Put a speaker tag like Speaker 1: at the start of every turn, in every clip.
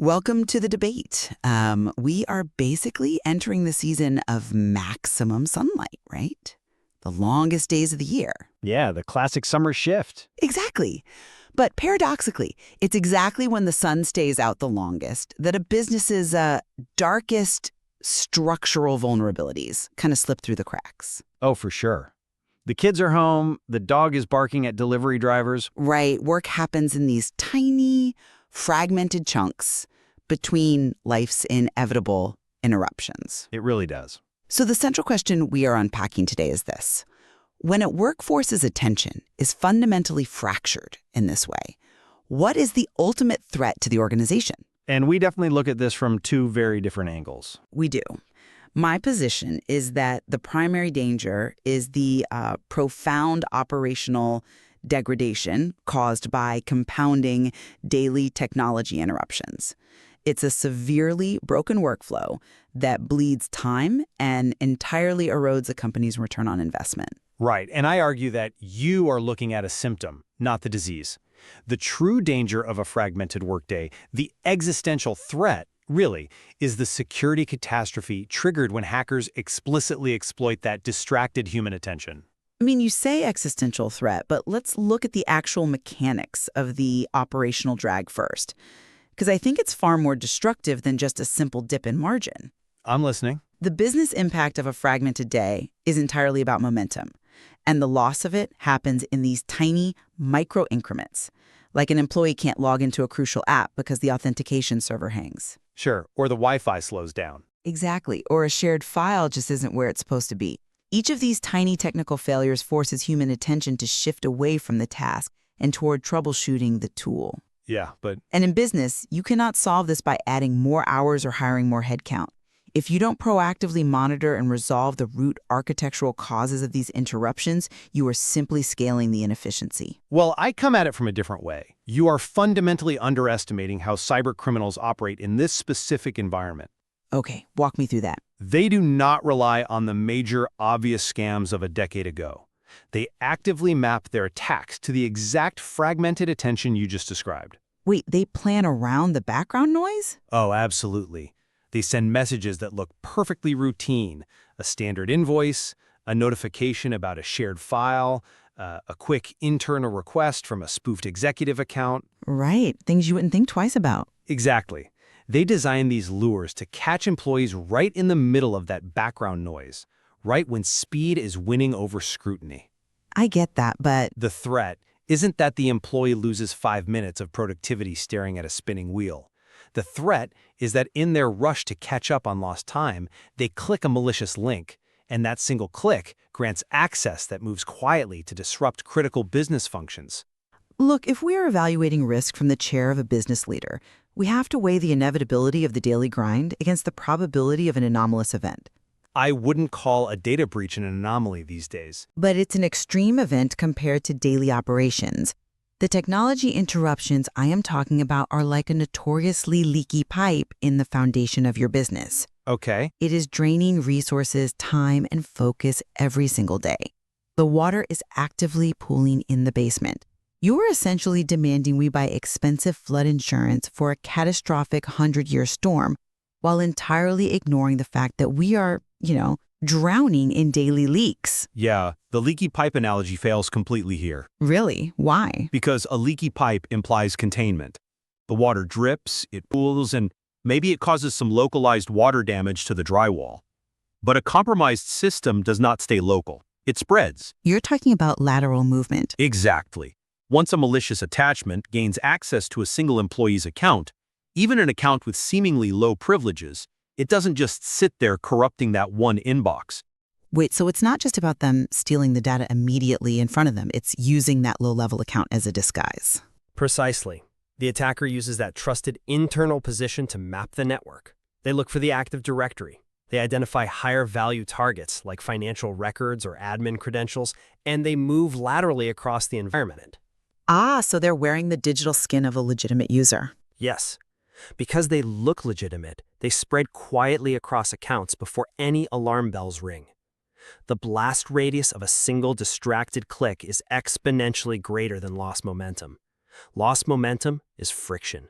Speaker 1: Welcome to the debate. We are basically entering the season of maximum sunlight, right? The longest days of the year.
Speaker 2: Yeah, the classic summer shift.
Speaker 1: Exactly. But paradoxically, it's exactly when the sun stays out the longest that a business's darkest structural vulnerabilities kind of slip through the cracks.
Speaker 2: Oh, for sure. The kids are home, the dog is barking at delivery drivers.
Speaker 1: Right, work happens in these tiny, fragmented chunks between life's inevitable interruptions.
Speaker 2: It really does.
Speaker 1: So the central question we are unpacking today is this. When a workforce's attention is fundamentally fractured in this way, what is the ultimate threat to the organization?
Speaker 2: And we definitely look at this from two very different angles.
Speaker 1: We do. My position is that the primary danger is the profound operational degradation caused by compounding daily technology interruptions. It's a severely broken workflow that bleeds time and entirely erodes a company's return on investment.
Speaker 2: Right, and I argue that you are looking at a symptom, not the disease. The true danger of a fragmented workday, the existential threat, really, is the security catastrophe triggered when hackers explicitly exploit that distracted human attention.
Speaker 1: I mean, you say existential threat, but let's look at the actual mechanics of the operational drag first. Because I think it's far more destructive than just a simple dip in margin.
Speaker 2: I'm listening.
Speaker 1: The business impact of a fragmented day is entirely about momentum, and the loss of it happens in these tiny, micro increments. Like an employee can't log into a crucial app because the authentication server hangs.
Speaker 2: Sure, or the Wi-Fi slows down.
Speaker 1: Exactly, or a shared file just isn't where it's supposed to be. Each of these tiny technical failures forces human attention to shift away from the task and toward troubleshooting the tool.
Speaker 2: Yeah, but...
Speaker 1: And in business, you cannot solve this by adding more hours or hiring more headcount. If you don't proactively monitor and resolve the root architectural causes of these interruptions, you are simply scaling the inefficiency.
Speaker 2: Well, I come at it from a different way. You are fundamentally underestimating how cyber criminals operate in this specific environment.
Speaker 1: Okay, walk me through that.
Speaker 2: They do not rely on the major, obvious scams of a decade ago. They actively map their attacks to the exact fragmented attention you just described.
Speaker 1: Wait, they plan around the background noise?
Speaker 2: Oh, absolutely. They send messages that look perfectly routine, a standard invoice, a notification about a shared file, a quick internal request from a spoofed executive account.
Speaker 1: Right, things you wouldn't think twice about.
Speaker 2: Exactly. They design these lures to catch employees right in the middle of that background noise, right when speed is winning over scrutiny.
Speaker 1: I get that, but...
Speaker 2: The threat isn't that the employee loses 5 minutes of productivity staring at a spinning wheel. The threat is that in their rush to catch up on lost time, they click a malicious link, and that single click grants access that moves quietly to disrupt critical business functions.
Speaker 1: Look, if we are evaluating risk from the chair of a business leader, we have to weigh the inevitability of the daily grind against the probability of an anomalous event.
Speaker 2: I wouldn't call a data breach an anomaly these days.
Speaker 1: But it's an extreme event compared to daily operations. The technology interruptions I am talking about are like a notoriously leaky pipe in the foundation of your business.
Speaker 2: Okay.
Speaker 1: It is draining resources, time, and focus every single day. The water is actively pooling in the basement. You are essentially demanding we buy expensive flood insurance for a catastrophic 100-year storm while entirely ignoring the fact that we are, drowning in daily leaks.
Speaker 2: Yeah, the leaky pipe analogy fails completely here.
Speaker 1: Really? Why?
Speaker 2: Because a leaky pipe implies containment. The water drips, it pools, and maybe it causes some localized water damage to the drywall. But a compromised system does not stay local. It spreads.
Speaker 1: You're talking about lateral movement.
Speaker 2: Exactly. Once a malicious attachment gains access to a single employee's account, even an account with seemingly low privileges, it doesn't just sit there corrupting that one inbox.
Speaker 1: Wait, so it's not just about them stealing the data immediately in front of them. It's using that low-level account as a disguise.
Speaker 3: Precisely. The attacker uses that trusted internal position to map the network. They look for the Active Directory. They identify higher-value targets like financial records or admin credentials, and they move laterally across the environment.
Speaker 1: Ah, so they're wearing the digital skin of a legitimate user.
Speaker 3: Yes. Because they look legitimate, they spread quietly across accounts before any alarm bells ring. The blast radius of a single distracted click is exponentially greater than lost momentum. Lost momentum is friction.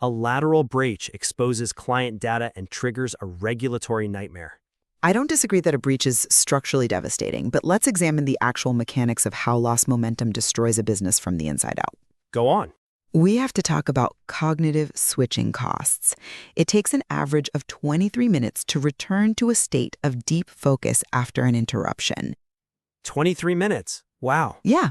Speaker 3: A lateral breach exposes client data and triggers a regulatory nightmare.
Speaker 1: I don't disagree that a breach is structurally devastating, but let's examine the actual mechanics of how lost momentum destroys a business from the inside out.
Speaker 3: Go on.
Speaker 1: We have to talk about cognitive switching costs. It takes an average of 23 minutes to return to a state of deep focus after an interruption.
Speaker 3: 23 minutes. Wow.
Speaker 1: Yeah,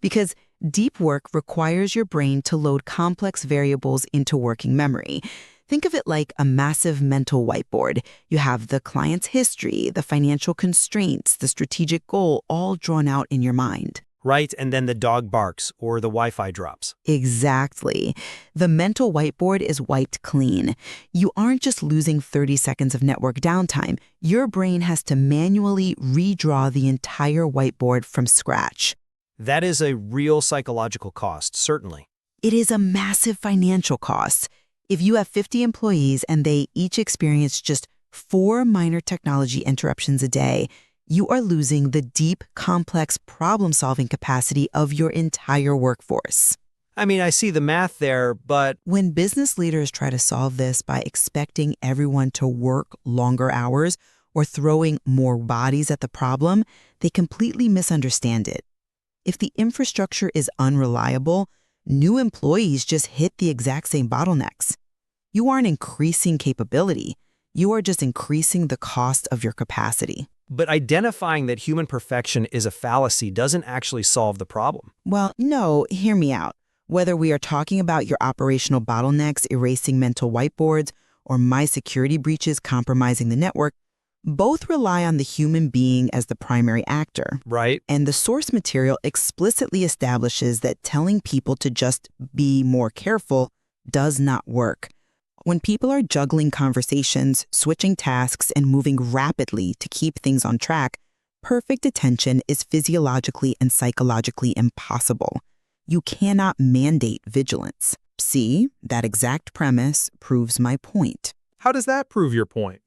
Speaker 1: because deep work requires your brain to load complex variables into working memory. Think of it like a massive mental whiteboard. You have the client's history, the financial constraints, the strategic goal, all drawn out in your mind.
Speaker 3: Right, and then the dog barks or the Wi-Fi drops.
Speaker 1: Exactly. The mental whiteboard is wiped clean. You aren't just losing 30 seconds of network downtime. Your brain has to manually redraw the entire whiteboard from scratch.
Speaker 3: That is a real psychological cost, certainly.
Speaker 1: It is a massive financial cost. If you have 50 employees and they each experience just 4 minor technology interruptions a day, you are losing the deep, complex problem-solving capacity of your entire workforce.
Speaker 3: I mean, I see the math there, but
Speaker 1: When business leaders try to solve this by expecting everyone to work longer hours or throwing more bodies at the problem, they completely misunderstand it. If the infrastructure is unreliable, new employees just hit the exact same bottlenecks. You aren't increasing capability. You are just increasing the cost of your capacity.
Speaker 3: But identifying that human perfection is a fallacy doesn't actually solve the problem.
Speaker 1: Well, no, hear me out. Whether we are talking about your operational bottlenecks erasing mental whiteboards or my security breaches compromising the network, both rely on the human being as the primary actor.
Speaker 3: Right?
Speaker 1: And the source material explicitly establishes that telling people to just be more careful does not work. When people are juggling conversations, switching tasks, and moving rapidly to keep things on track, perfect attention is physiologically and psychologically impossible. You cannot mandate vigilance. See, that exact premise proves my point.
Speaker 2: How does that prove your point?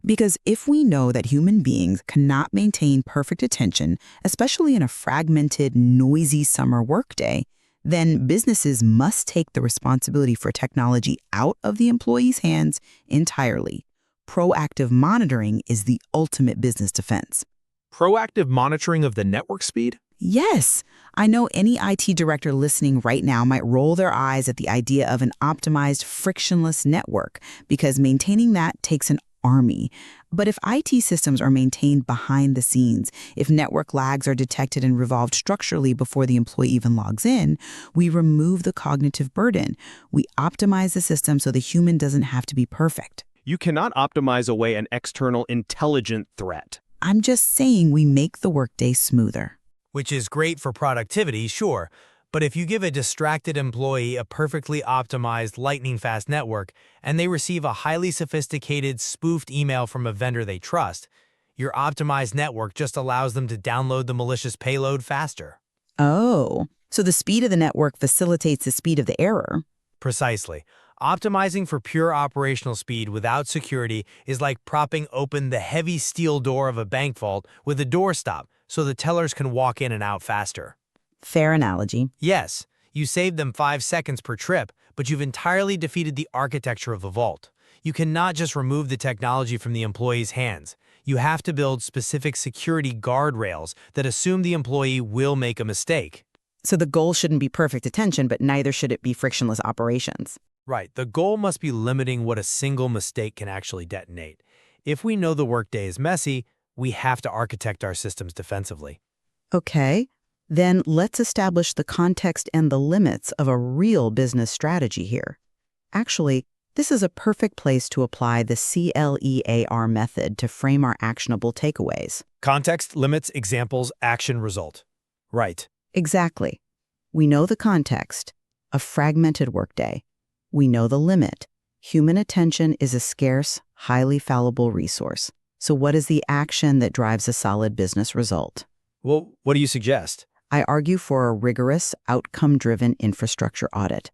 Speaker 1: Because if we know that human beings cannot maintain perfect attention, especially in a fragmented, noisy summer workday, then businesses must take the responsibility for technology out of the employee's hands entirely. Proactive monitoring is the ultimate business defense.
Speaker 2: Proactive monitoring of the network speed?
Speaker 1: Yes, I know any IT director listening right now might roll their eyes at the idea of an optimized, frictionless network, because maintaining that takes an army. But if IT systems are maintained behind the scenes, if network lags are detected and resolved structurally before the employee even logs in, we remove the cognitive burden. We optimize the system so the human doesn't have to be perfect.
Speaker 2: You cannot optimize away an external intelligent threat.
Speaker 1: I'm just saying we make the workday smoother.
Speaker 4: Which is great for productivity, sure, but if you give a distracted employee a perfectly optimized lightning-fast network and they receive a highly sophisticated spoofed email from a vendor they trust, your optimized network just allows them to download the malicious payload faster.
Speaker 1: Oh, so the speed of the network facilitates the speed of the error.
Speaker 4: Precisely. Optimizing for pure operational speed without security is like propping open the heavy steel door of a bank vault with a doorstop so the tellers can walk in and out faster.
Speaker 1: Fair analogy.
Speaker 4: Yes, you saved them 5 seconds per trip, but you've entirely defeated the architecture of the vault. You cannot just remove the technology from the employee's hands. You have to build specific security guardrails that assume the employee will make a mistake.
Speaker 1: So the goal shouldn't be perfect attention, but neither should it be frictionless operations.
Speaker 4: Right, the goal must be limiting what a single mistake can actually detonate. If we know the workday is messy, we have to architect our systems defensively.
Speaker 1: Okay, then let's establish the context and the limits of a real business strategy here. Actually, this is a perfect place to apply the CLEAR method to frame our actionable takeaways.
Speaker 4: Context, limits, examples, action, result. Right.
Speaker 1: Exactly. We know the context, a fragmented workday. We know the limit. Human attention is a scarce, highly fallible resource. So what is the action that drives a solid business result?
Speaker 4: Well, what do you suggest?
Speaker 1: I argue for a rigorous, outcome-driven infrastructure audit.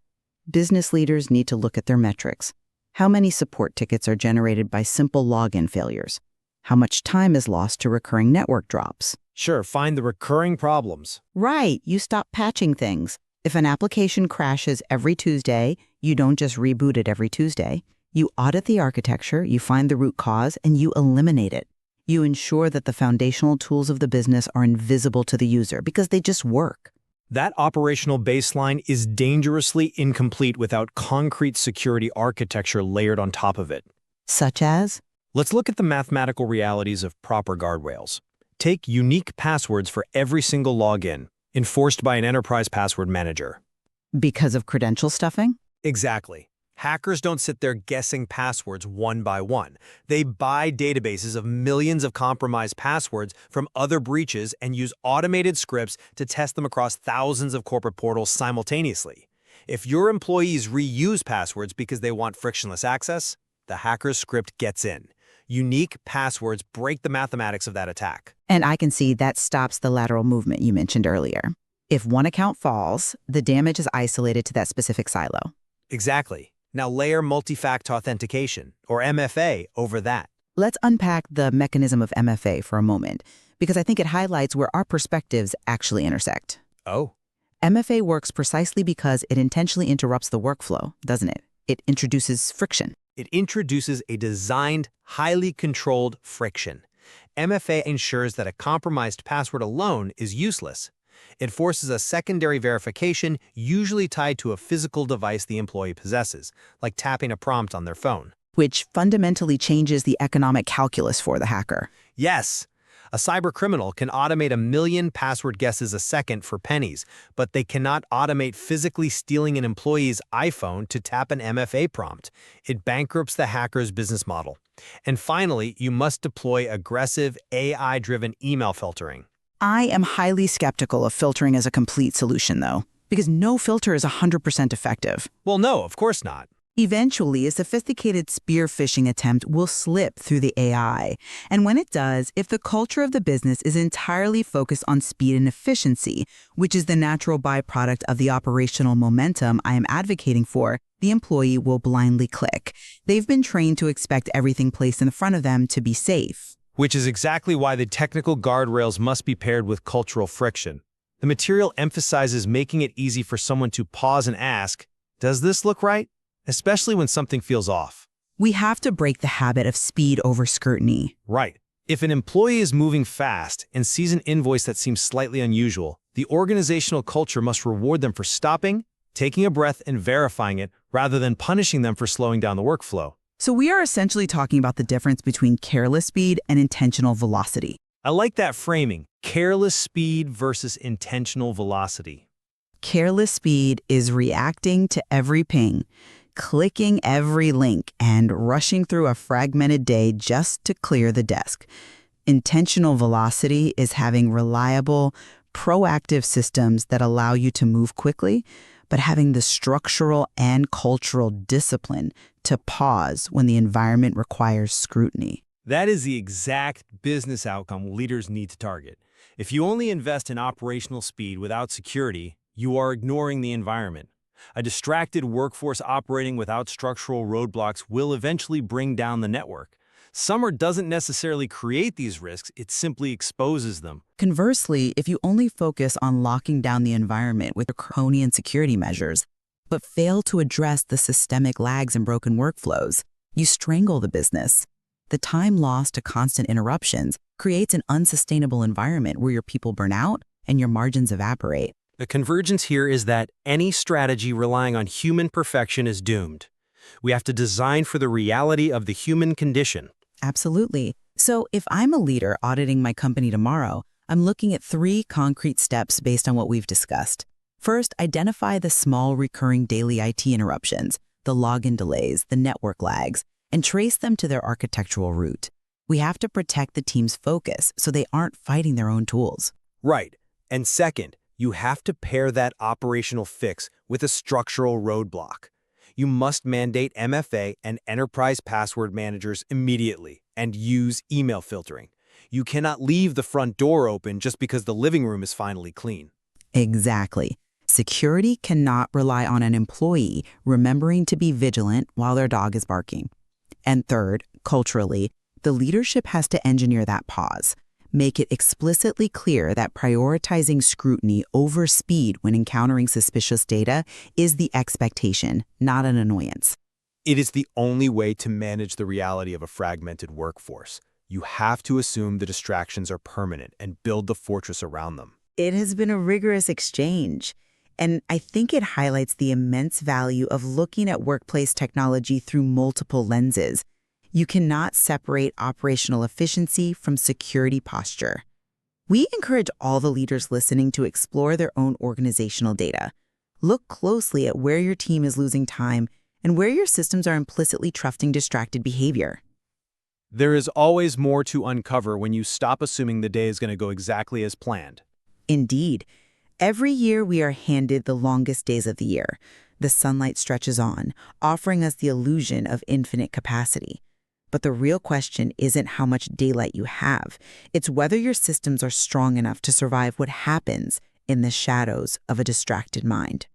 Speaker 1: Business leaders need to look at their metrics. How many support tickets are generated by simple login failures? How much time is lost to recurring network drops?
Speaker 4: Sure, find the recurring problems.
Speaker 1: Right, you stop patching things. If an application crashes every Tuesday, you don't just reboot it every Tuesday. You audit the architecture, you find the root cause, and you eliminate it. You ensure that the foundational tools of the business are invisible to the user because they just work.
Speaker 2: That operational baseline is dangerously incomplete without concrete security architecture layered on top of it.
Speaker 1: Such as?
Speaker 2: Let's look at the mathematical realities of proper guardrails. Take unique passwords for every single login, enforced by an enterprise password manager.
Speaker 1: Because of credential stuffing?
Speaker 2: Exactly. Hackers don't sit there guessing passwords one by one. They buy databases of millions of compromised passwords from other breaches and use automated scripts to test them across thousands of corporate portals simultaneously. If your employees reuse passwords because they want frictionless access, the hacker's script gets in. Unique passwords break the mathematics of that attack.
Speaker 1: And I can see that stops the lateral movement you mentioned earlier. If one account falls, the damage is isolated to that specific silo.
Speaker 2: Exactly. Now layer multi-factor authentication, or MFA, over that.
Speaker 1: Let's unpack the mechanism of MFA for a moment, because I think it highlights where our perspectives actually intersect.
Speaker 2: Oh.
Speaker 1: MFA works precisely because it intentionally interrupts the workflow, doesn't it? It introduces friction.
Speaker 2: It introduces a designed, highly controlled friction. MFA ensures that a compromised password alone is useless. It forces a secondary verification, usually tied to a physical device the employee possesses, like tapping a prompt on their phone.
Speaker 1: Which fundamentally changes the economic calculus for the hacker.
Speaker 2: Yes, a cybercriminal can automate 1 million password guesses a second for pennies, but they cannot automate physically stealing an employee's iPhone to tap an MFA prompt. It bankrupts the hacker's business model. And finally, you must deploy aggressive AI-driven email filtering.
Speaker 1: I am highly skeptical of filtering as a complete solution, though, because no filter is 100% effective.
Speaker 2: Well, no, of course not.
Speaker 1: Eventually, a sophisticated spear phishing attempt will slip through the AI. And when it does, if the culture of the business is entirely focused on speed and efficiency, which is the natural byproduct of the operational momentum I am advocating for, the employee will blindly click. They've been trained to expect everything placed in front of them to be safe.
Speaker 2: Which is exactly why the technical guardrails must be paired with cultural friction. The material emphasizes making it easy for someone to pause and ask, does this look right? Especially when something feels off.
Speaker 1: We have to break the habit of speed over scrutiny.
Speaker 2: Right. If an employee is moving fast and sees an invoice that seems slightly unusual, the organizational culture must reward them for stopping, taking a breath, and verifying it, rather than punishing them for slowing down the workflow.
Speaker 1: So we are essentially talking about the difference between careless speed and intentional velocity.
Speaker 2: I like that framing, careless speed versus intentional velocity.
Speaker 1: Careless speed is reacting to every ping, clicking every link, and rushing through a fragmented day just to clear the desk. Intentional velocity is having reliable, proactive systems that allow you to move quickly, but having the structural and cultural discipline to pause when the environment requires scrutiny.
Speaker 2: That is the exact business outcome leaders need to target. If you only invest in operational speed without security, you are ignoring the environment. A distracted workforce operating without structural roadblocks will eventually bring down the network. Summer doesn't necessarily create these risks, it simply exposes them.
Speaker 1: Conversely, if you only focus on locking down the environment with draconian security measures, but fail to address the systemic lags and broken workflows, you strangle the business. The time lost to constant interruptions creates an unsustainable environment where your people burn out and your margins evaporate.
Speaker 2: The convergence here is that any strategy relying on human perfection is doomed. We have to design for the reality of the human condition.
Speaker 1: Absolutely. So if I'm a leader auditing my company tomorrow, I'm looking at 3 concrete steps based on what we've discussed. First, identify the small recurring daily IT interruptions, the login delays, the network lags, and trace them to their architectural root. We have to protect the team's focus so they aren't fighting their own tools.
Speaker 2: Right. And second, you have to pair that operational fix with a structural roadblock. You must mandate MFA and enterprise password managers immediately and use email filtering. You cannot leave the front door open just because the living room is finally clean.
Speaker 1: Exactly. Security cannot rely on an employee remembering to be vigilant while their dog is barking. And third, culturally, the leadership has to engineer that pause. Make it explicitly clear that prioritizing scrutiny over speed when encountering suspicious data is the expectation, not an annoyance.
Speaker 2: It is the only way to manage the reality of a fragmented workforce. You have to assume the distractions are permanent and build the fortress around them.
Speaker 1: It has been a rigorous exchange, and I think it highlights the immense value of looking at workplace technology through multiple lenses. You cannot separate operational efficiency from security posture. We encourage all the leaders listening to explore their own organizational data. Look closely at where your team is losing time and where your systems are implicitly trusting distracted behavior.
Speaker 2: There is always more to uncover when you stop assuming the day is going to go exactly as planned.
Speaker 1: Indeed, every year we are handed the longest days of the year. The sunlight stretches on, offering us the illusion of infinite capacity. But the real question isn't how much daylight you have. It's whether your systems are strong enough to survive what happens in the shadows of a distracted mind.